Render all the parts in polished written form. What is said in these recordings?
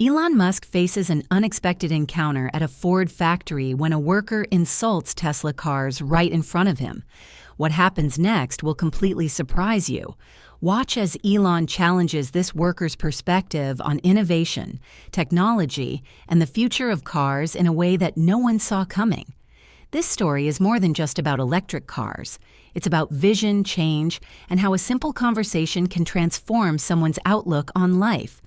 Elon Musk faces an unexpected encounter at a Ford factory when a worker insults Tesla cars right in front of him. What happens next will completely surprise you. Watch as Elon challenges this worker's perspective on innovation, technology, and the future of cars in a way that no one saw coming. This story is more than just about electric cars. It's about vision, change, and how a simple conversation can transform someone's outlook on life.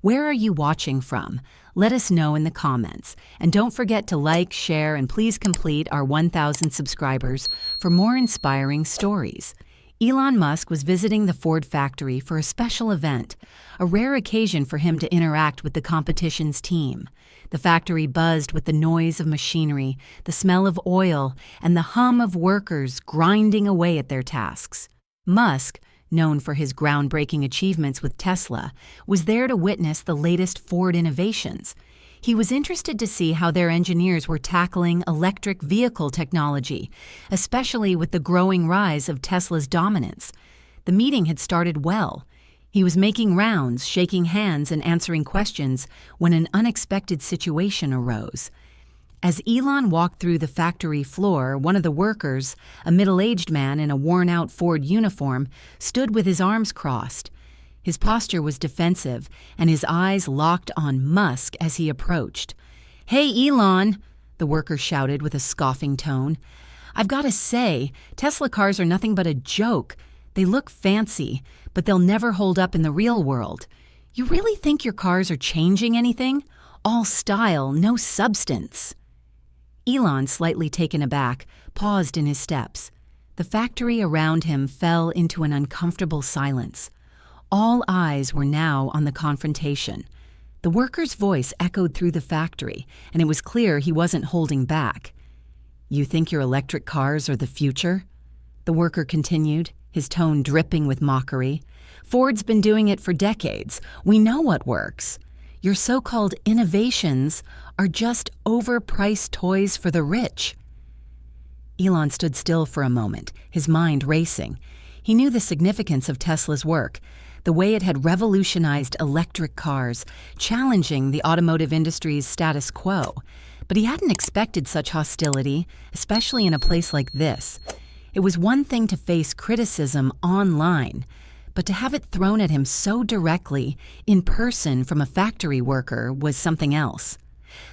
Where are you watching from? Let us know in the comments. And don't forget to like, share, and please complete our 1,000 subscribers for more inspiring stories. Elon Musk was visiting the Ford factory for a special event, a rare occasion for him to interact with the competition's team. The factory buzzed with the noise of machinery, the smell of oil, and the hum of workers grinding away at their tasks. Musk, known for his groundbreaking achievements with Tesla, was there to witness the latest Ford innovations. He was interested to see how their engineers were tackling electric vehicle technology, especially with the growing rise of Tesla's dominance. The meeting had started well. He was making rounds, shaking hands, and answering questions when an unexpected situation arose. As Elon walked through the factory floor, one of the workers, a middle-aged man in a worn-out Ford uniform, stood with his arms crossed. His posture was defensive, and his eyes locked on Musk as he approached. "Hey, Elon," the worker shouted with a scoffing tone. "I've got to say, Tesla cars are nothing but a joke. They look fancy, but they'll never hold up in the real world. You really think your cars are changing anything? All style, no substance." Elon, slightly taken aback, paused in his steps. The factory around him fell into an uncomfortable silence. All eyes were now on the confrontation. The worker's voice echoed through the factory, and it was clear he wasn't holding back. "You think your electric cars are the future?" The worker continued, his tone dripping with mockery. "Ford's been doing it for decades. We know what works. Your so-called innovations are just overpriced toys for the rich." Elon stood still for a moment, his mind racing. He knew the significance of Tesla's work, the way it had revolutionized electric cars, challenging the automotive industry's status quo. But he hadn't expected such hostility, especially in a place like this. It was one thing to face criticism online, but to have it thrown at him so directly, in person from a factory worker, was something else.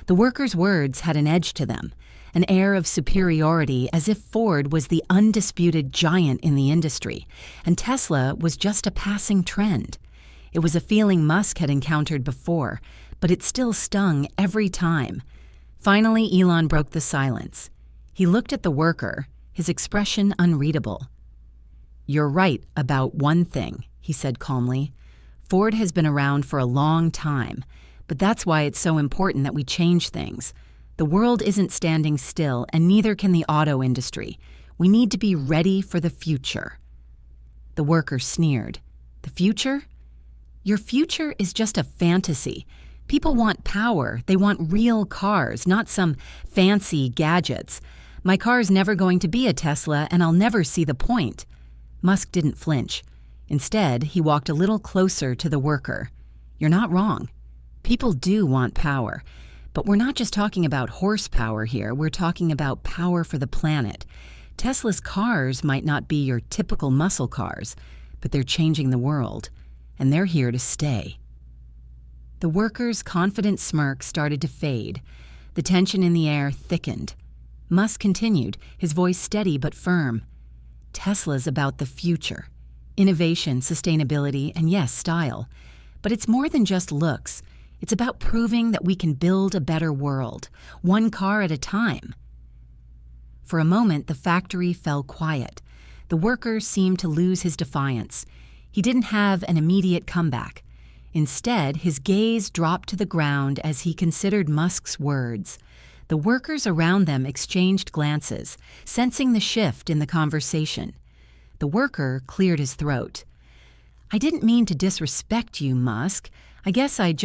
The worker's words had an edge to them, an air of superiority, as if Ford was the undisputed giant in the industry, and Tesla was just a passing trend. It was a feeling Musk had encountered before, but it still stung every time. Finally, Elon broke the silence. He looked at the worker, his expression unreadable. "You're right about one thing," he said calmly. "Ford has been around for a long time, but that's why it's so important that we change things. The world isn't standing still, and neither can the auto industry. We need to be ready for the future." The worker sneered. "The future? Your future is just a fantasy. People want power. They want real cars, not some fancy gadgets. My car's never going to be a Tesla, and I'll never see the point." Musk didn't flinch. Instead, he walked a little closer to the worker. "You're not wrong. People do want power. But we're not just talking about horsepower here. We're talking about power for the planet. Tesla's cars might not be your typical muscle cars, but they're changing the world, and they're here to stay." The worker's confident smirk started to fade. The tension in the air thickened. Musk continued, his voice steady but firm. "Tesla's about the future. Innovation, sustainability, and yes, style. But it's more than just looks. It's about proving that we can build a better world, one car at a time." For a moment, the factory fell quiet. The worker seemed to lose his defiance. He didn't have an immediate comeback. Instead, his gaze dropped to the ground as he considered Musk's words. The workers around them exchanged glances, sensing the shift in the conversation. The worker cleared his throat. "I didn't mean to disrespect you, Musk. I guess I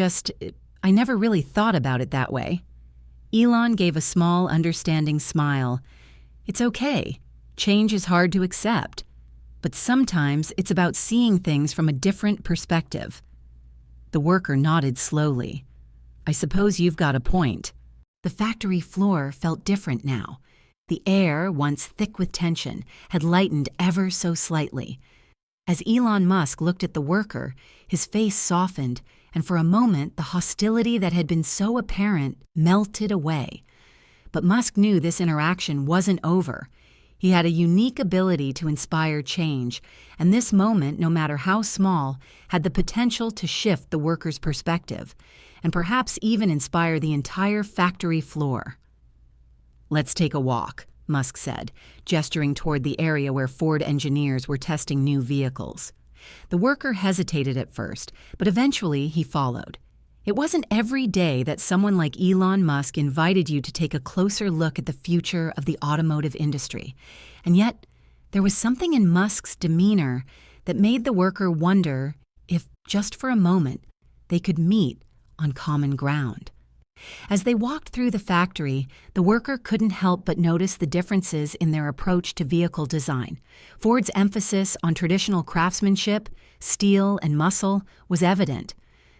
never really thought about it that way." Elon gave a small, understanding smile. "It's okay. Change is hard to accept. But sometimes it's about seeing things from a different perspective." The worker nodded slowly. I suppose you've got a point. The factory floor felt different now. The air, once thick with tension, had lightened ever so slightly. As Elon Musk looked at the worker, his face softened, and for a moment the hostility that had been so apparent melted away. But Musk knew this interaction wasn't over. He had a unique ability to inspire change, and this moment, no matter how small, had the potential to shift the worker's perspective, and perhaps even inspire the entire factory floor. "Let's take a walk," Musk said, gesturing toward the area where Ford engineers were testing new vehicles. The worker hesitated at first, but eventually he followed. It wasn't every day that someone like Elon Musk invited you to take a closer look at the future of the automotive industry. And yet, there was something in Musk's demeanor that made the worker wonder if, just for a moment, they could meet on common ground. As they walked through the factory, the worker couldn't help but notice the differences in their approach to vehicle design. Ford's emphasis on traditional craftsmanship, steel, and muscle was evident.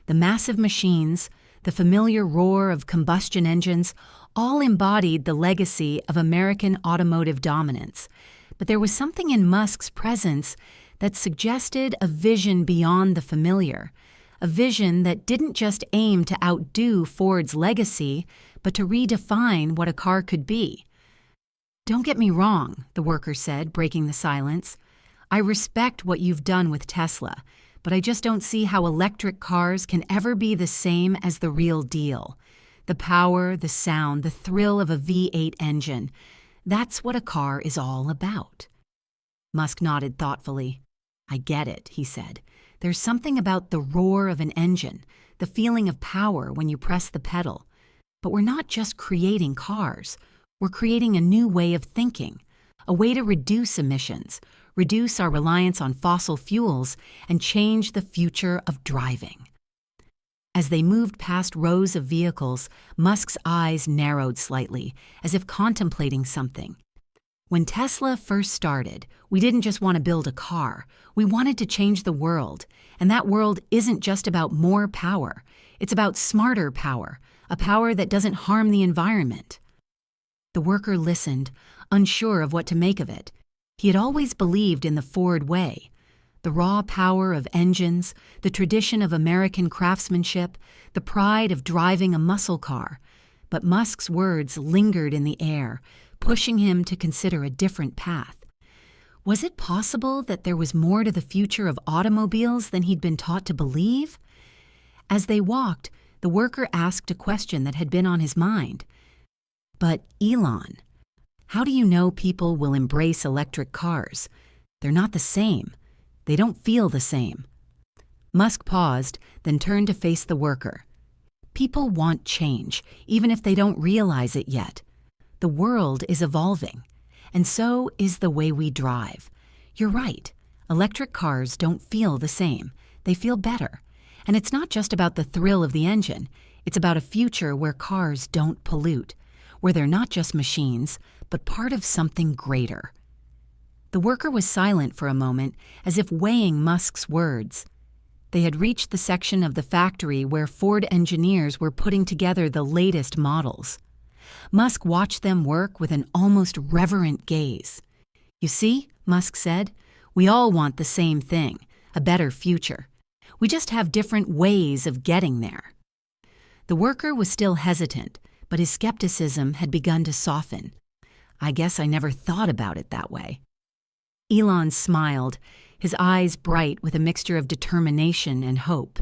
The massive machines, the familiar roar of combustion engines, all embodied the legacy of American automotive dominance. But there was something in Musk's presence that suggested a vision beyond the familiar, a vision that didn't just aim to outdo Ford's legacy, but to redefine what a car could be. "Don't get me wrong," the worker said, breaking the silence. "I respect what you've done with Tesla, but I just don't see how electric cars can ever be the same as the real deal. The power, the sound, the thrill of a V8 engine, that's what a car is all about." Musk nodded thoughtfully. "I get it," he said. "There's something about the roar of an engine, the feeling of power when you press the pedal. But we're not just creating cars. We're creating a new way of thinking, a way to reduce emissions, reduce our reliance on fossil fuels, and change the future of driving." As they moved past rows of vehicles, Musk's eyes narrowed slightly, as if contemplating something. "When Tesla first started, we didn't just want to build a car. We wanted to change the world. And that world isn't just about more power. It's about smarter power, a power that doesn't harm the environment." The worker listened, unsure of what to make of it. He had always believed in the Ford way, the raw power of engines, the tradition of American craftsmanship, the pride of driving a muscle car. But Musk's words lingered in the air, pushing him to consider a different path. Was it possible that there was more to the future of automobiles than he'd been taught to believe? As they walked, the worker asked a question that had been on his mind. "But Elon, how do you know people will embrace electric cars? They're not the same. They don't feel the same." Musk paused, then turned to face the worker. "People want change, even if they don't realize it yet. The world is evolving, and so is the way we drive. You're right. Electric cars don't feel the same. They feel better. And it's not just about the thrill of the engine. It's about a future where cars don't pollute, where they're not just machines, but part of something greater." The worker was silent for a moment, as if weighing Musk's words. They had reached the section of the factory where Ford engineers were putting together the latest models. Musk watched them work with an almost reverent gaze. "You see," Musk said, "we all want the same thing, a better future. We just have different ways of getting there." The worker was still hesitant, but his skepticism had begun to soften. "I guess I never thought about it that way." Elon smiled, his eyes bright with a mixture of determination and hope.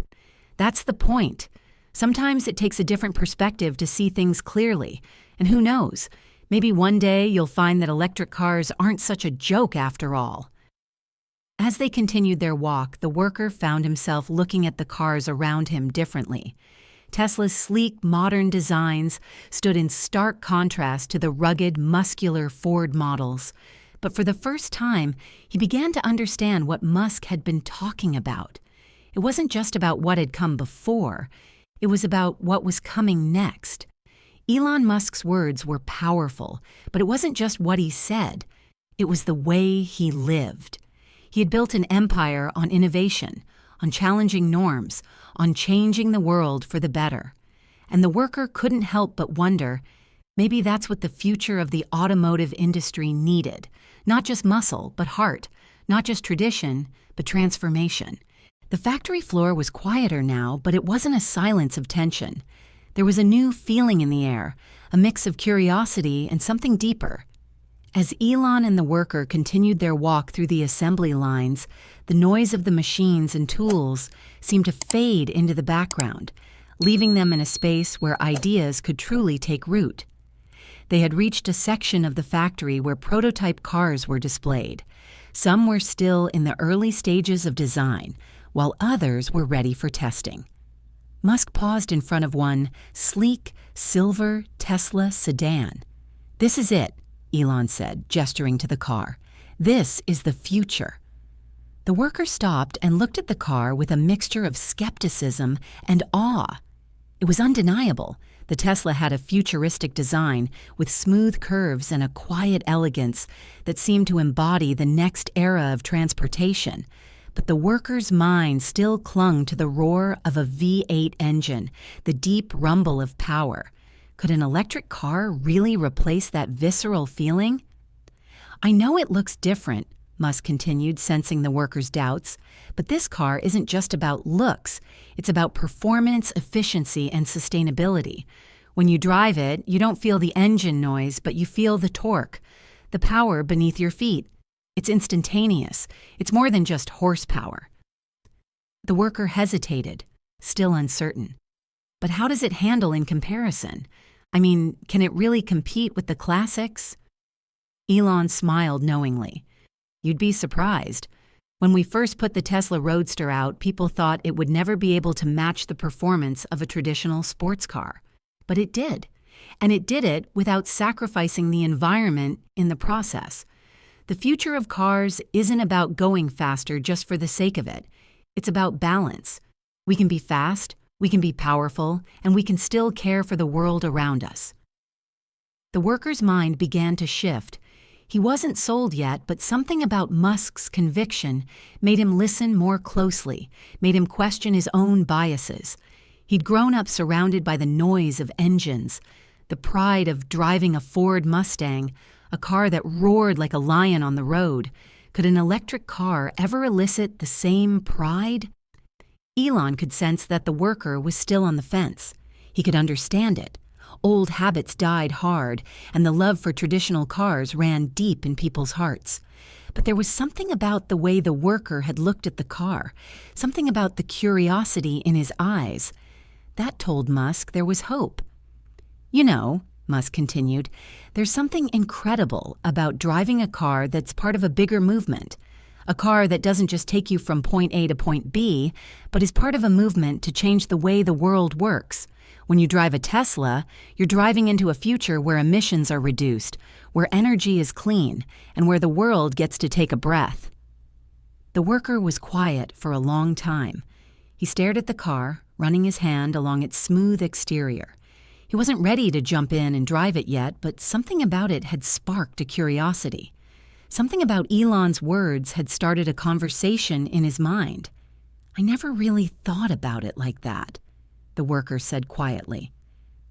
"That's the point. Sometimes it takes a different perspective to see things clearly, and who knows, maybe one day you'll find that electric cars aren't such a joke after all." As they continued their walk, the worker found himself looking at the cars around him differently. Tesla's sleek, modern designs stood in stark contrast to the rugged, muscular Ford models. But for the first time, he began to understand what Musk had been talking about. It wasn't just about what had come before. It was about what was coming next. Elon Musk's words were powerful, but it wasn't just what he said. It was the way he lived. He had built an empire on innovation, on challenging norms, on changing the world for the better. and the worker couldn't help but wonder, maybe that's what the future of the automotive industry needed. Not just muscle, but heart. Not just tradition, but transformation. The factory floor was quieter now, but it wasn't a silence of tension. There was a new feeling in the air, a mix of curiosity and something deeper. As Elon and the worker continued their walk through the assembly lines, the noise of the machines and tools seemed to fade into the background, leaving them in a space where ideas could truly take root. They had reached a section of the factory where prototype cars were displayed. Some were still in the early stages of design, while others were ready for testing. Musk paused in front of one sleek, silver Tesla sedan. "This is it," Elon said, gesturing to the car. "This is the future." The worker stopped and looked at the car with a mixture of skepticism and awe. It was undeniable. The Tesla had a futuristic design with smooth curves and a quiet elegance that seemed to embody the next era of transportation. But the worker's mind still clung to the roar of a V8 engine, the deep rumble of power. Could an electric car really replace that visceral feeling? "I know it looks different," Musk continued, sensing the worker's doubts, "but this car isn't just about looks. It's about performance, efficiency, and sustainability. When you drive it, you don't feel the engine noise, but you feel the torque, the power beneath your feet. It's instantaneous. It's more than just horsepower." The worker hesitated, still uncertain. But how does it handle in comparison? I mean, can it really compete with the classics? Elon smiled knowingly. "You'd be surprised. When we first put the Tesla Roadster out, people thought it would never be able to match the performance of a traditional sports car. But it did. And it did it without sacrificing the environment in the process. The future of cars isn't about going faster just for the sake of it. It's about balance. We can be fast, we can be powerful, and we can still care for the world around us." The worker's mind began to shift. He wasn't sold yet, but something about Musk's conviction made him listen more closely, made him question his own biases. He'd grown up surrounded by the noise of engines, the pride of driving a Ford Mustang, a car that roared like a lion on the road. Could an electric car ever elicit the same pride? Elon could sense that the worker was still on the fence. He could understand it. Old habits died hard, and the love for traditional cars ran deep in people's hearts. But there was something about the way the worker had looked at the car, something about the curiosity in his eyes. That told Musk there was hope. "You know," Musk continued, "there's something incredible about driving a car that's part of a bigger movement. A car that doesn't just take you from point A to point B, but is part of a movement to change the way the world works. When you drive a Tesla, you're driving into a future where emissions are reduced, where energy is clean, and where the world gets to take a breath." The worker was quiet for a long time. He stared at the car, running his hand along its smooth exterior. He wasn't ready to jump in and drive it yet, but something about it had sparked a curiosity. Something about Elon's words had started a conversation in his mind. "I never really thought about it like that," the worker said quietly.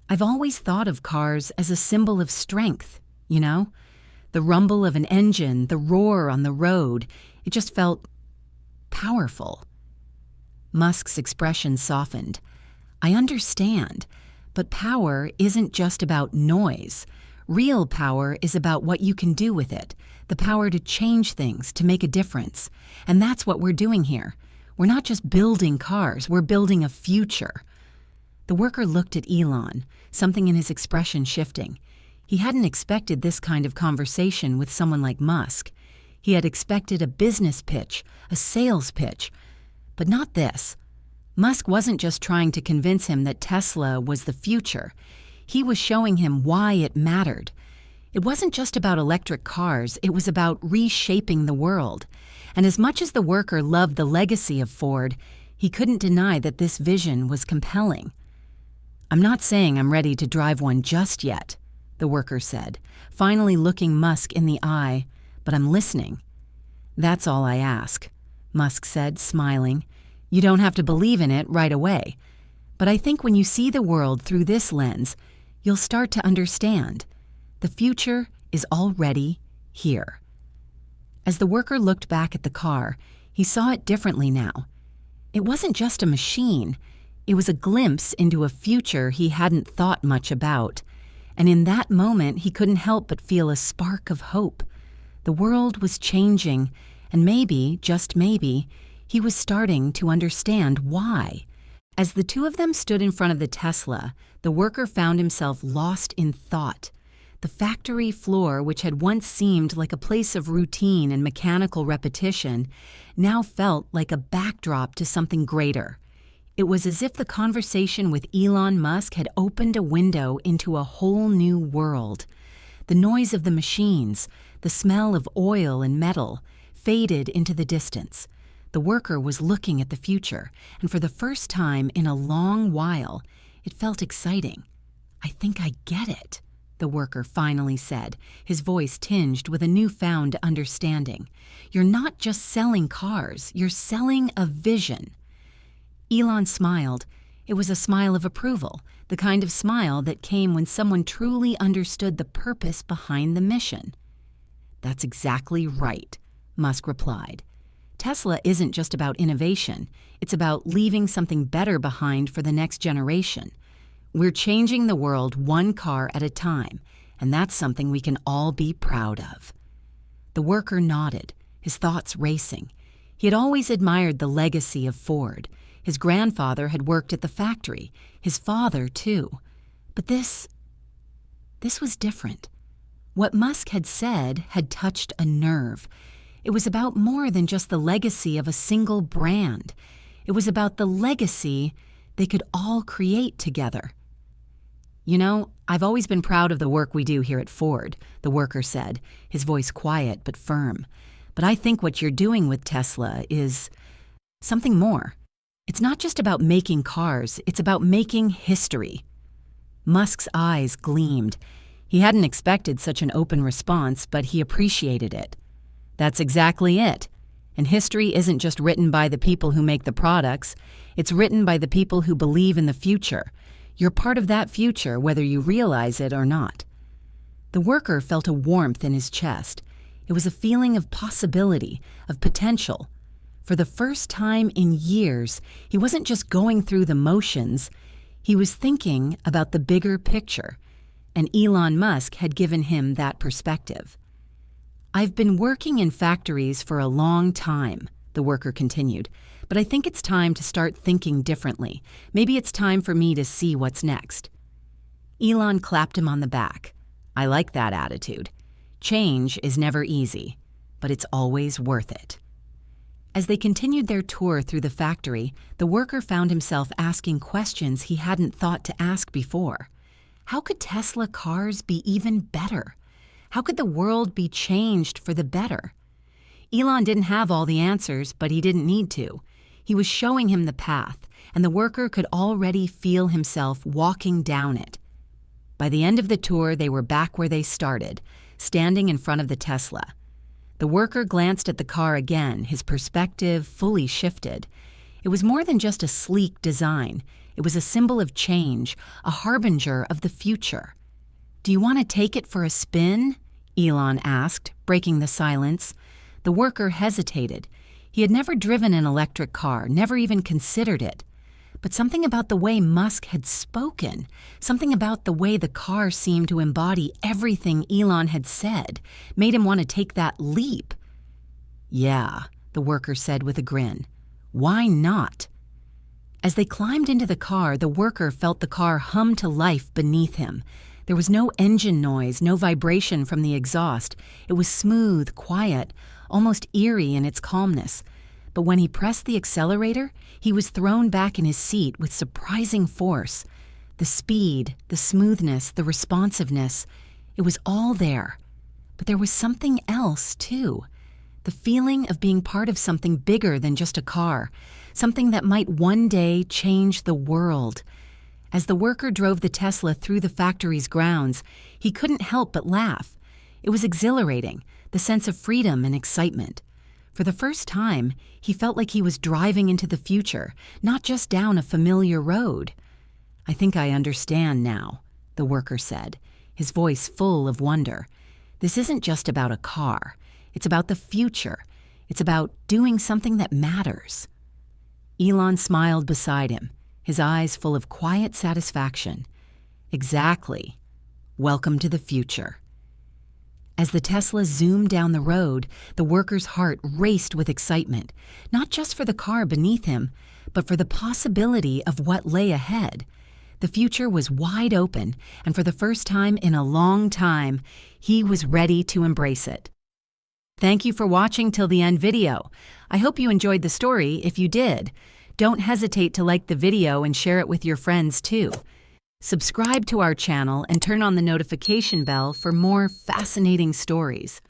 "I've always thought of cars as a symbol of strength, you know? The rumble of an engine, the roar on the road, it just felt powerful." Musk's expression softened. "I understand, but power isn't just about noise. Real power is about what you can do with it, the power to change things, to make a difference. And that's what we're doing here. We're not just building cars, we're building a future." The worker looked at Elon, something in his expression shifting. He hadn't expected this kind of conversation with someone like Musk. He had expected a business pitch, a sales pitch, but not this. Musk wasn't just trying to convince him that Tesla was the future. He was showing him why it mattered. It wasn't just about electric cars, it was about reshaping the world. And as much as the worker loved the legacy of Ford, he couldn't deny that this vision was compelling. "I'm not saying I'm ready to drive one just yet," the worker said, finally looking Musk in the eye, "but I'm listening." "That's all I ask," Musk said, smiling. "You don't have to believe in it right away. But I think when you see the world through this lens, you'll start to understand. The future is already here. As the worker looked back at the car, he saw it differently now. It wasn't just a machine. It was a glimpse into a future he hadn't thought much about. And in that moment, he couldn't help but feel a spark of hope. The world was changing, and maybe, just maybe, he was starting to understand why. As the two of them stood in front of the Tesla, the worker found himself lost in thought. The factory floor, which had once seemed like a place of routine and mechanical repetition, now felt like a backdrop to something greater. It was as if the conversation with Elon Musk had opened a window into a whole new world. The noise of the machines, the smell of oil and metal, faded into the distance. The worker was looking at the future, and for the first time in a long while, it felt exciting. "I think I get it," the worker finally said, his voice tinged with a newfound understanding. "You're not just selling cars, you're selling a vision." Elon smiled. It was a smile of approval, the kind of smile that came when someone truly understood the purpose behind the mission. "That's exactly right," Musk replied. "Tesla isn't just about innovation. It's about leaving something better behind for the next generation. We're changing the world one car at a time, and that's something we can all be proud of." The worker nodded, his thoughts racing. He had always admired the legacy of Ford. His grandfather had worked at the factory, his father too. But this was different. What Musk had said had touched a nerve. It was about more than just the legacy of a single brand. It was about the legacy they could all create together. "You know, I've always been proud of the work we do here at Ford," the worker said, his voice quiet but firm. "But I think what you're doing with Tesla is something more. It's not just about making cars, it's about making history." Musk's eyes gleamed. He hadn't expected such an open response, but he appreciated it. "That's exactly it. And history isn't just written by the people who make the products. It's written by the people who believe in the future. You're part of that future, whether you realize it or not." The worker felt a warmth in his chest. It was a feeling of possibility, of potential. For the first time in years, he wasn't just going through the motions. He was thinking about the bigger picture, and Elon Musk had given him that perspective. "I've been working in factories for a long time," the worker continued, "but I think it's time to start thinking differently. Maybe it's time for me to see what's next." Elon clapped him on the back. "I like that attitude. Change is never easy, but it's always worth it." As they continued their tour through the factory, the worker found himself asking questions he hadn't thought to ask before. How could Tesla cars be even better? How could the world be changed for the better? Elon didn't have all the answers, but he didn't need to. He was showing him the path, and the worker could already feel himself walking down it. By the end of the tour, they were back where they started, standing in front of the Tesla. The worker glanced at the car again, his perspective fully shifted. It was more than just a sleek design. It was a symbol of change, a harbinger of the future. "Do you want to take it for a spin?" Elon asked, breaking the silence. The worker hesitated. He had never driven an electric car, never even considered it. But something about the way Musk had spoken, something about the way the car seemed to embody everything Elon had said, made him want to take that leap. "Yeah," the worker said with a grin. "Why not?" As they climbed into the car, the worker felt the car hum to life beneath him. There was no engine noise, no vibration from the exhaust. It was smooth, quiet, almost eerie in its calmness. But when he pressed the accelerator, he was thrown back in his seat with surprising force. The speed, the smoothness, the responsiveness, it was all there. But there was something else, too. The feeling of being part of something bigger than just a car, something that might one day change the world. As the worker drove the Tesla through the factory's grounds, he couldn't help but laugh. It was exhilarating, the sense of freedom and excitement. For the first time, he felt like he was driving into the future, not just down a familiar road. "I think I understand now," the worker said, his voice full of wonder. "This isn't just about a car. It's about the future. It's about doing something that matters." Elon smiled beside him, his eyes full of quiet satisfaction. "Exactly. Welcome to the future." As the Tesla zoomed down the road, the worker's heart raced with excitement, not just for the car beneath him, but for the possibility of what lay ahead. The future was wide open, and for the first time in a long time, he was ready to embrace it. Thank you for watching till the end video. I hope you enjoyed the story. If you did, don't hesitate to like the video and share it with your friends too. Subscribe to our channel and turn on the notification bell for more fascinating stories.